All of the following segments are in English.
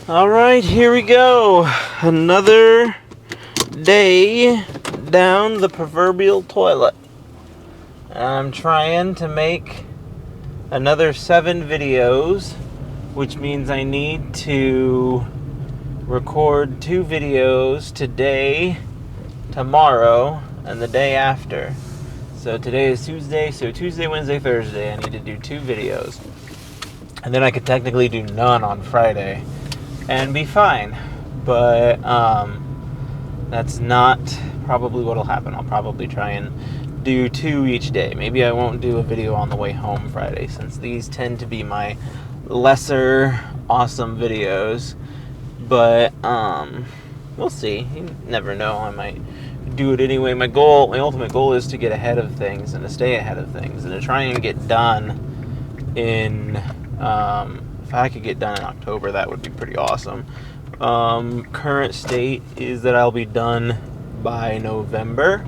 Alright, here we go. Another day down the proverbial toilet. I'm trying to make another 7 videos, which means I need to record 2 videos today, tomorrow, and the day after. So today is Tuesday, so Tuesday, Wednesday, Thursday, I need to do 2 videos. And then I could technically do none on Friday and be fine, but that's not probably what'll happen. I'll probably try and do 2 each day. Maybe I won't do a video on the way home Friday, since these tend to be my lesser awesome videos, but we'll see. You never know, I might do it anyway. My ultimate goal is to get ahead of things and to stay ahead of things and to try and get done in if I could get done in October, that would be pretty awesome. Current state is that I'll be done by November,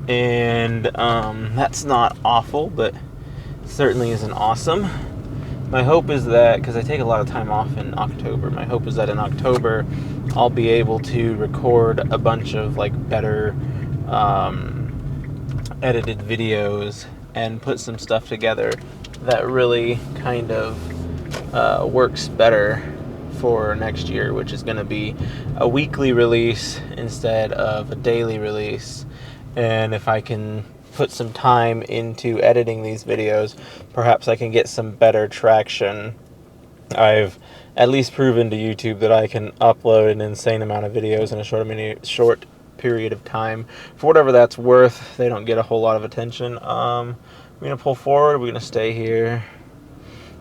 and that's not awful, but certainly isn't awesome. My hope is that, because I take a lot of time off in October, my hope is that in October I'll be able to record a bunch of better edited videos and put some stuff together that really kind of works better for next year, which is going to be a weekly release instead of a daily release. And if I can put some time into editing these videos, perhaps I can get some better traction. I've at least proven to YouTube that I can upload an insane amount of videos in a short period of time. For whatever that's worth, they don't get a whole lot of attention. We're going to pull forward, we're going to stay here.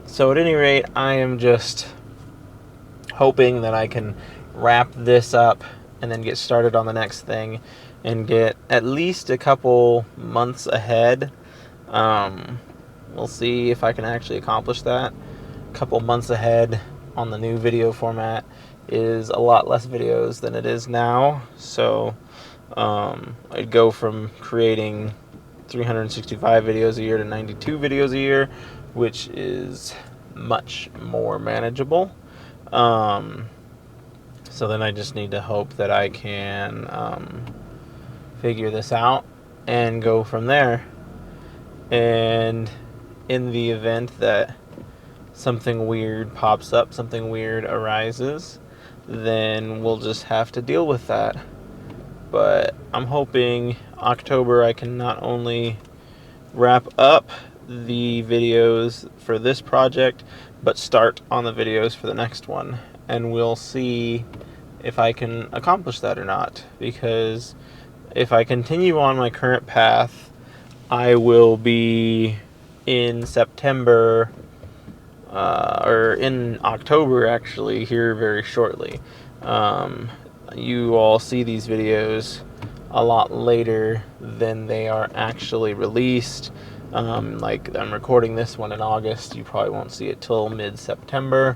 So at any rate, I am just hoping that I can wrap this up and then get started on the next thing and get at least a couple months ahead. We'll see if I can actually accomplish that. A couple months ahead on the new video format is a lot less videos than it is now. So I'd go from creating 365 videos a year to 92 videos a year, which is much more manageable. So then I just need to hope that I can figure this out and go from there. And in the event that something weird pops up, something weird arises, then we'll just have to deal with that. But I'm hoping October I can not only wrap up the videos for this project, but start on the videos for the next one. And we'll see if I can accomplish that or not. Because if I continue on my current path, I will be in September, or in October actually, here very shortly. You all see these videos a lot later than they are actually released. I'm recording this one in August. You probably won't see it till mid-September.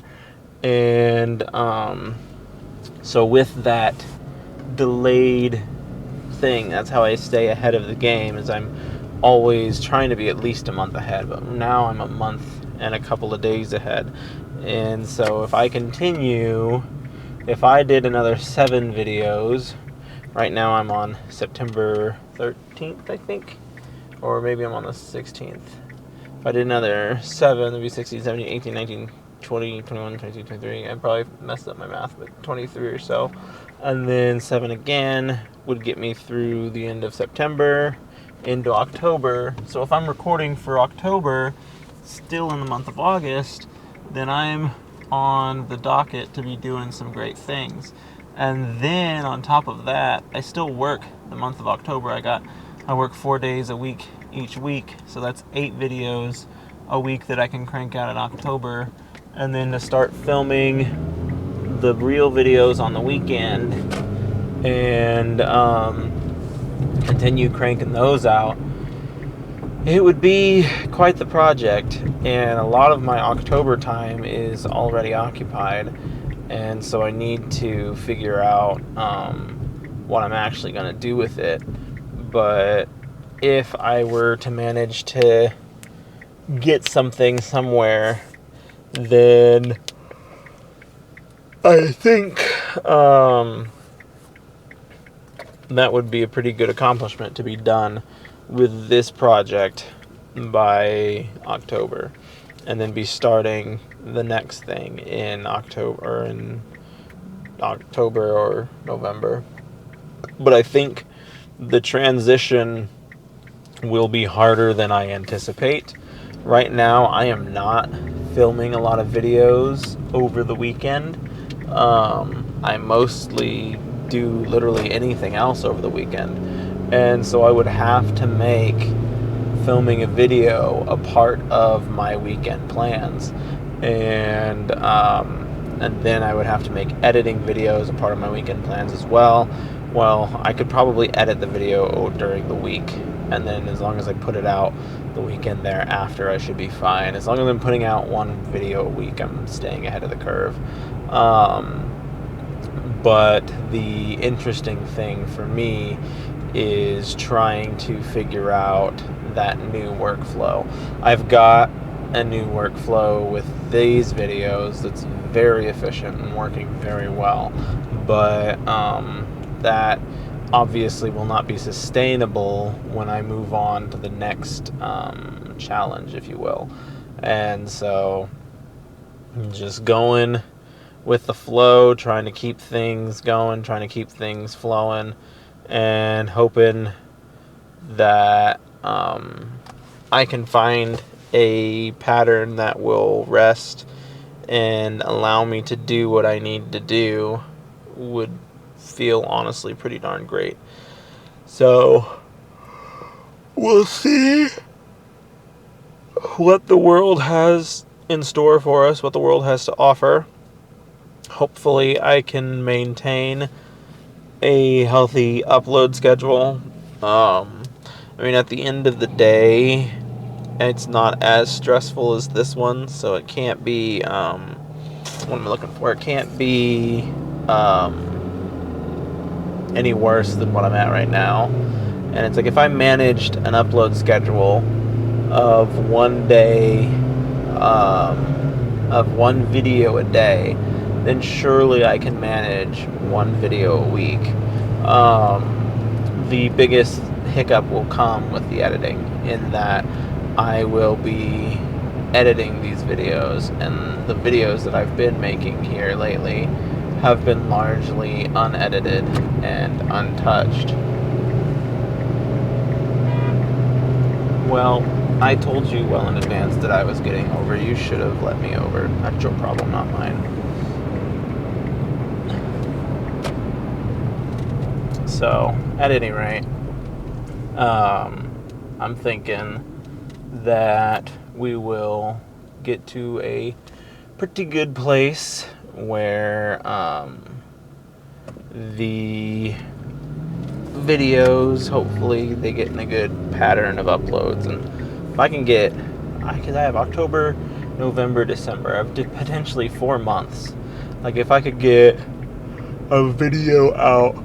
And so with that delayed thing, that's how I stay ahead of the game, is I'm always trying to be at least a month ahead, but now I'm a month and a couple of days ahead. And so if I continue, if I did another 7 videos, right now I'm on September 13th, I think, or maybe I'm on the 16th. If I did another 7, it'd be 16, 17, 18, 19, 20, 21, 22, 23. I probably messed up my math, but 23 or so. And then 7 again would get me through the end of September into October. So if I'm recording for October, still in the month of August, then I'm on the docket to be doing some great things. And then on top of that, I still work the month of October. I work 4 days a week each week, so that's 8 videos a week that I can crank out in October. And then to start filming the real videos on the weekend and continue cranking those out, it would be quite the project. And a lot of my October time is already occupied, and so I need to figure out what I'm actually going to do with it. But if I were to manage to get something somewhere, then I think that would be a pretty good accomplishment to be done with this project by October, and then be starting the next thing in October or November. But I think the transition will be harder than I anticipate. Right now, I am not filming a lot of videos over the weekend. I mostly do literally anything else over the weekend. And so I would have to make filming a video a part of my weekend plans. And then I would have to make editing videos a part of my weekend plans as well. Well, I could probably edit the video during the week, and then as long as I put it out the weekend thereafter, I should be fine. As long as I'm putting out one video a week, I'm staying ahead of the curve. But the interesting thing for me is trying to figure out that new workflow. I've got a new workflow with these videos that's very efficient and working very well, but that obviously will not be sustainable when I move on to the next challenge, if you will. And so I'm just going with the flow, trying to keep things going, trying to keep things flowing, and hoping that I can find a pattern that will rest and allow me to do what I need to do. Would feel honestly pretty darn great. So we'll see what the world has in store for us, what the world has to offer. Hopefully I can maintain a healthy upload schedule. I mean, at the end of the day, it's not as stressful as this one, so it can't be, what am I looking for? It can't be any worse than what I'm at right now. And it's like, if I managed an upload schedule of one day, of one video a day, then surely I can manage one video a week. The biggest hiccup will come with the editing, in that I will be editing these videos, and the videos that I've been making here lately have been largely unedited and untouched. Well, I told you well in advance that I was getting over. You should have let me over. That's your problem, not mine. So, at any rate, I'm thinking that we will get to a pretty good place where the videos, hopefully they get in a good pattern of uploads. And if I can get, because I have October, November, December, I have potentially 4 months. Like, if I could get a video out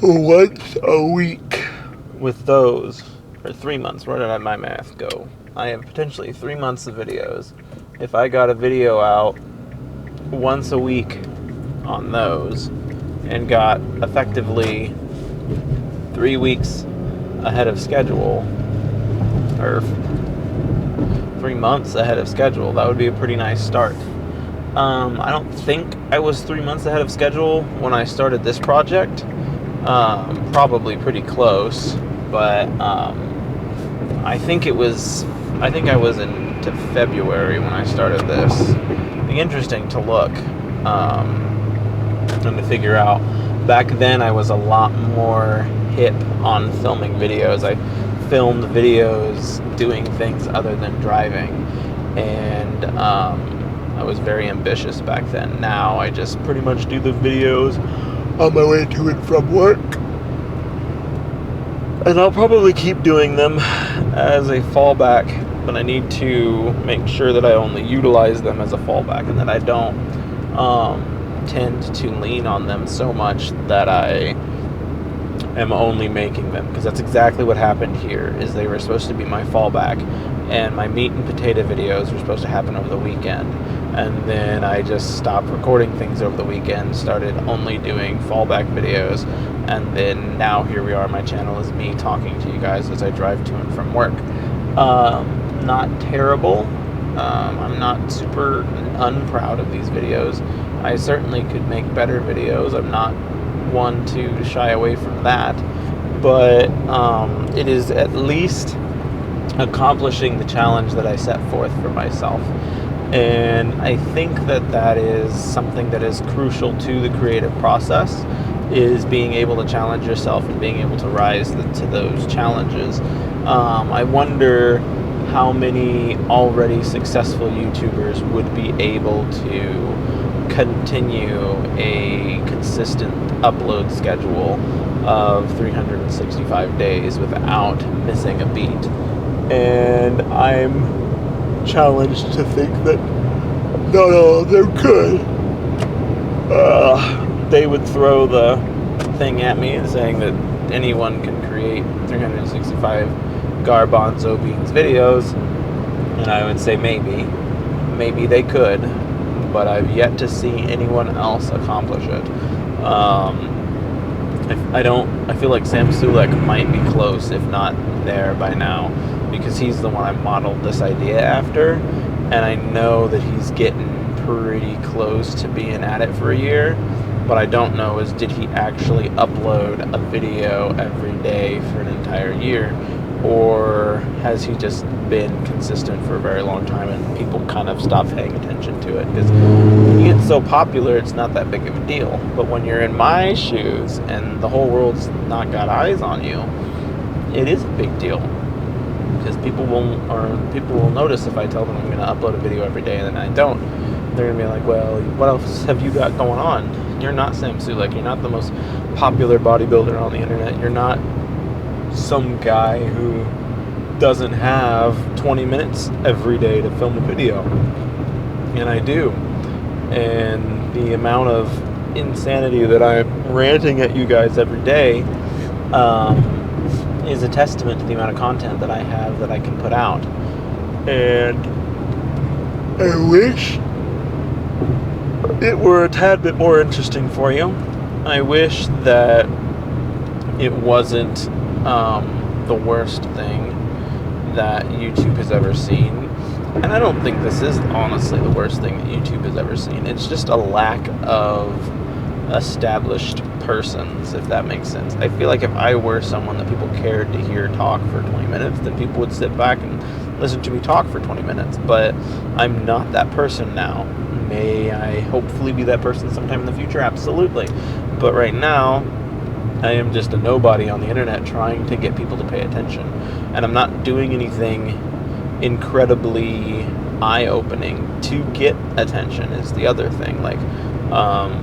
once a week with those, or 3 months, where did my math go? I have potentially 3 months of videos. If I got a video out once a week on those, and got effectively 3 weeks ahead of schedule, or 3 months ahead of schedule, that would be a pretty nice start. I don't think I was 3 months ahead of schedule when I started this project. Probably pretty close, but I think I was into February when I started this. It'd be interesting to look and to figure out. Back then I was a lot more hip on filming videos. I filmed videos doing things other than driving, and I was very ambitious back then. Now I just pretty much do the videos on my way to and from work, and I'll probably keep doing them as a fallback, but I need to make sure that I only utilize them as a fallback, and that I don't tend to lean on them so much that I am only making them, because that's exactly what happened here. Is they were supposed to be my fallback, and my meat and potato videos were supposed to happen over the weekend, and then I just stopped recording things over the weekend, started only doing fallback videos, and then now here we are. My channel is me talking to you guys as I drive to and from work. Not terrible. I'm not super unproud of these videos. I certainly could make better videos. I'm not one to shy away from that, but it is at least accomplishing the challenge that I set forth for myself. And I think that that is something that is crucial to the creative process, is being able to challenge yourself and being able to rise to those challenges. I wonder how many already successful YouTubers would be able to continue a consistent upload schedule of 365 days without missing a beat. And I'm challenged to think that not all of them could. They would throw the thing at me saying that anyone can create 365 garbanzo beans videos, and I would say maybe they could, but I've yet to see anyone else accomplish it. I feel like Sam Sulek might be close, if not there by now, because he's the one I modeled this idea after, and I know that he's getting pretty close to being at it for a year. What I don't know is, did he actually upload a video every day for an entire year, or has he just been consistent for a very long time and people kind of stop paying attention to it? Because when you get so popular, it's not that big of a deal. But when you're in my shoes and the whole world's not got eyes on you, it is a big deal. Because people will notice if I tell them I'm going to upload a video every day and then I don't. They're going to be like, well, what else have you got going on? You're not Sam Sulek. You're not the most popular bodybuilder on the internet. You're not some guy who doesn't have 20 minutes every day to film a video. And I do. And the amount of insanity that I'm ranting at you guys every day is a testament to the amount of content that I have that I can put out. And I wish it were a tad bit more interesting for you. I wish that it wasn't the worst thing that YouTube has ever seen. And I don't think this is honestly the worst thing that YouTube has ever seen. It's just a lack of established persons, if that makes sense. I feel like if I were someone that people cared to hear talk for 20 minutes, then people would sit back and listen to me talk for 20 minutes. But I'm not that person now. May I hopefully be that person sometime in the future? Absolutely. But right now, I am just a nobody on the internet trying to get people to pay attention. And I'm not doing anything incredibly eye-opening to get attention is the other thing. Like,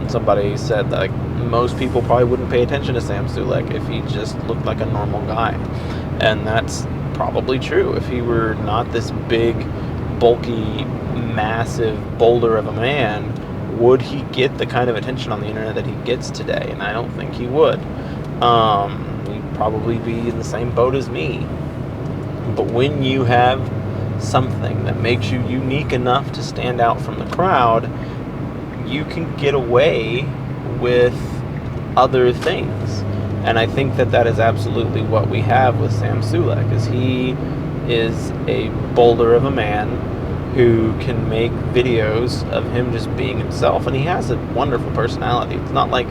somebody said that, like, most people probably wouldn't pay attention to Sam Sulek if he just looked like a normal guy. And that's probably true. If he were not this big, bulky, massive boulder of a man, would he get the kind of attention on the internet that he gets today? And I don't think he would. He'd probably be in the same boat as me. But when you have something that makes you unique enough to stand out from the crowd, you can get away with other things. And I think that that is absolutely what we have with Sam Sulek, is he is a boulder of a man who can make videos of him just being himself. And he has a wonderful personality. It's not like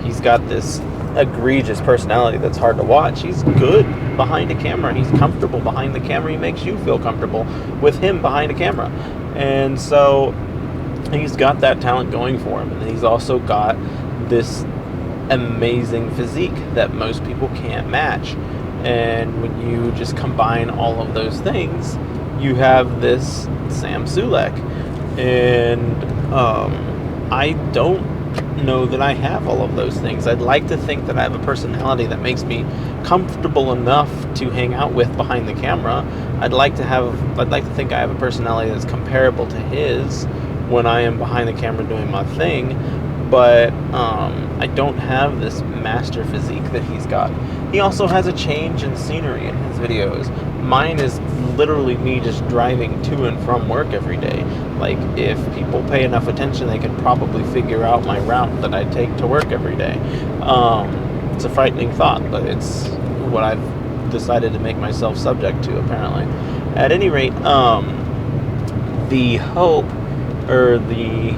he's got this egregious personality that's hard to watch. He's good behind a camera. He's comfortable behind the camera. He makes you feel comfortable with him behind a camera. And so he's got that talent going for him. And he's also got this amazing physique that most people can't match. And when you just combine all of those things, you have this Sam Sulek. And I don't know that I have all of those things. I'd like to think that I have a personality that makes me comfortable enough to hang out with behind the camera. I'd like to think I have a personality that's comparable to his when I am behind the camera doing my thing. but I don't have this master physique that he's got. He also has a change in scenery in his videos. Mine is literally me just driving to and from work every day. Like, if people pay enough attention, they could probably figure out my route that I take to work every day. It's a frightening thought, but it's what I've decided to make myself subject to, apparently. At any rate, the hope, or the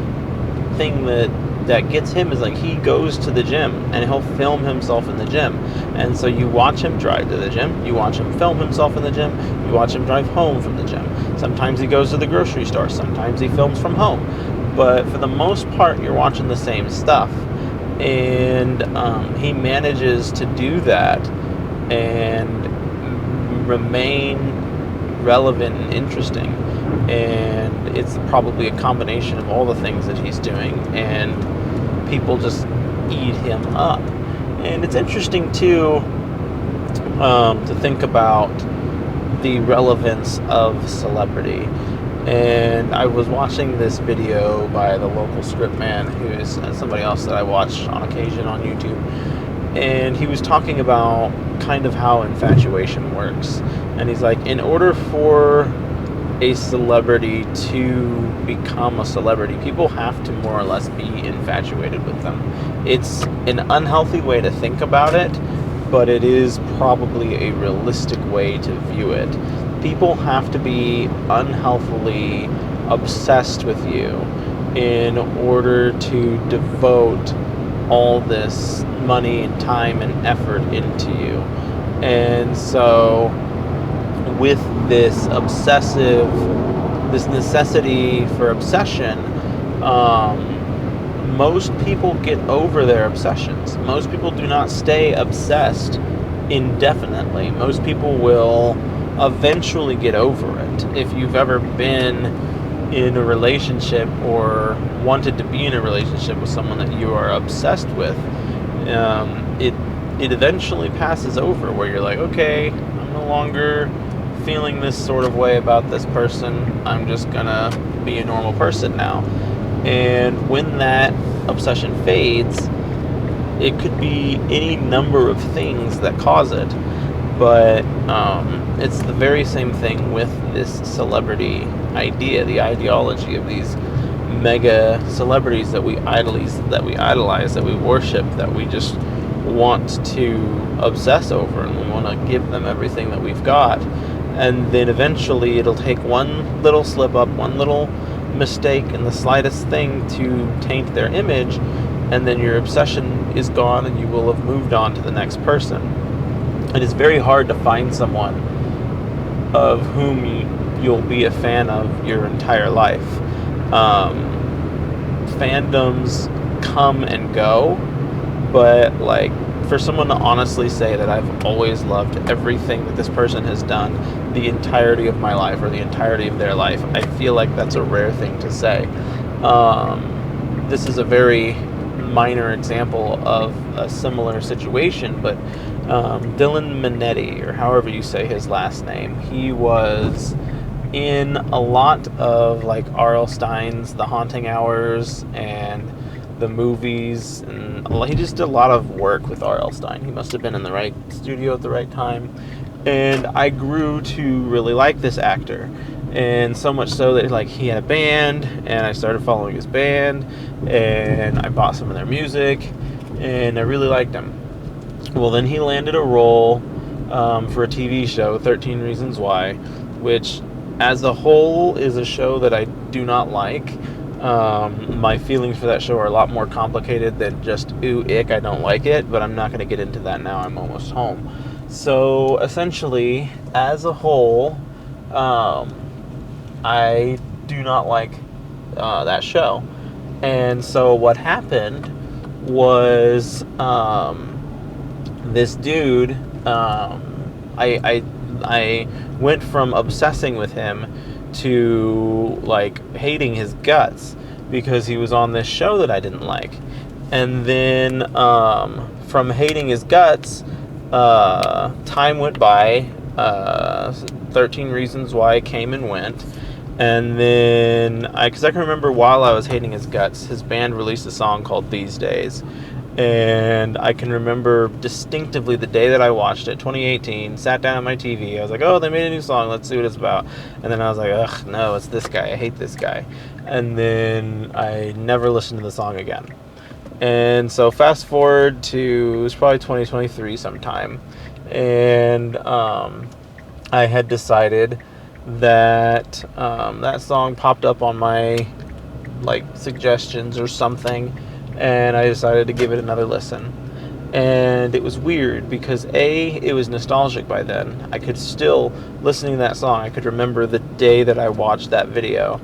thing that gets him, is like, he goes to the gym and he'll film himself in the gym, and so you watch him drive to the gym, you watch him film himself in the gym, you watch him drive home from the gym. Sometimes he goes to the grocery store, sometimes he films from home, but for the most part you're watching the same stuff. And he manages to do that and remain relevant and interesting. And it's probably a combination of all the things that he's doing, and people just eat him up. And it's interesting too, to think about the relevance of celebrity. And I was watching this video by the local script man, who is somebody else that I watch on occasion on YouTube, and he was talking about kind of how infatuation works. And he's like, in order for a celebrity to become a celebrity, people have to more or less be infatuated with them. It's an unhealthy way to think about it, but it is probably a realistic way to view it. People have to be unhealthily obsessed with you in order to devote all this money and time and effort into you. And so with this necessity for obsession, most people get over their obsessions. Most people do not stay obsessed indefinitely. Most people will eventually get over it. If you've ever been in a relationship or wanted to be in a relationship with someone that you are obsessed with, it eventually passes over, where you're like, okay, I'm no longer feeling this sort of way about this person, I'm just gonna be a normal person now. And when that obsession fades, it could be any number of things that cause it, but it's the very same thing with this celebrity idea, the ideology of these mega celebrities that we idolize, that we worship, that we just want to obsess over, and we want to give them everything that we've got. And then eventually it'll take one little slip up, one little mistake, and the slightest thing to taint their image, and then your obsession is gone and you will have moved on to the next person. And it's very hard to find someone of whom you'll be a fan of your entire life. Fandoms come and go, but like, for someone to honestly say that I've always loved everything that this person has done the entirety of my life, or the entirety of their life, I feel like that's a rare thing to say. This is a very minor example of a similar situation, but Dylan Minetti, or however you say his last name, he was in a lot of like R.L. Stine's The Haunting Hours and the movies, and he just did a lot of work with R.L. Stine. He must have been in the right studio at the right time, and I grew to really like this actor, and so much so that like he had a band, and I started following his band, and I bought some of their music, and I really liked him. Well, then he landed a role for a TV show, 13 Reasons Why, which as a whole is a show that I do not like. My feelings for that show are a lot more complicated than just, ooh, ick, I don't like it, but I'm not going to get into that now. I'm almost home. So, essentially, as a whole, I do not like that show. And so what happened was, this dude, I went from obsessing with him to like hating his guts because he was on this show that I didn't like. And then from hating his guts, time went by, 13 Reasons Why came and went, And then, because I can remember while I was hating his guts, his band released a song called These Days. And I can remember distinctively the day that I watched it, 2018, sat down at my TV. I was like, oh, they made a new song. Let's see what it's about. And then I was like, ugh, no, it's this guy. I hate this guy. And then I never listened to the song again. And so fast forward to, it was probably 2023 sometime. And I had decided that that song popped up on my like suggestions or something, and I decided to give it another listen. And it was weird because it was nostalgic by then. I could still, listening to that song, I could remember the day that I watched that video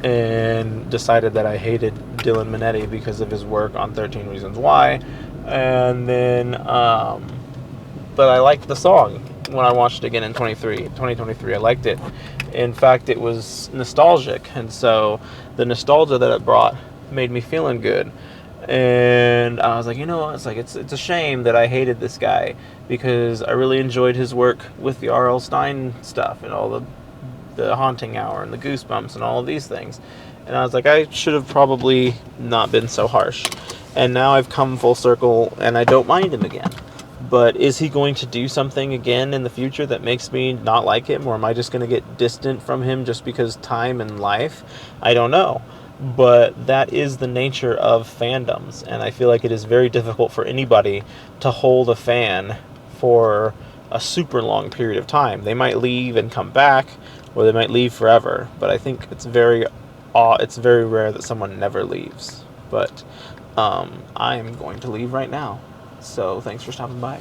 and decided that I hated Dylan Minetti because of his work on 13 Reasons Why. And then but I liked the song when I watched it again in 2023. I liked it. In fact, it was nostalgic, and so the nostalgia that it brought made me feeling good. And I was like, you know what? It's a shame that I hated this guy because I really enjoyed his work with the R.L. Stine stuff and all the Haunting Hour and the Goosebumps and all of these things. And I was like, I should have probably not been so harsh. And now I've come full circle, and I don't mind him again. But is he going to do something again in the future that makes me not like him? Or am I just going to get distant from him just because time and life? I don't know. But that is the nature of fandoms. And I feel like it is very difficult for anybody to hold a fan for a super long period of time. They might leave and come back, or they might leave forever. But I think it's very rare that someone never leaves. But I'm going to leave right now. So thanks for stopping by.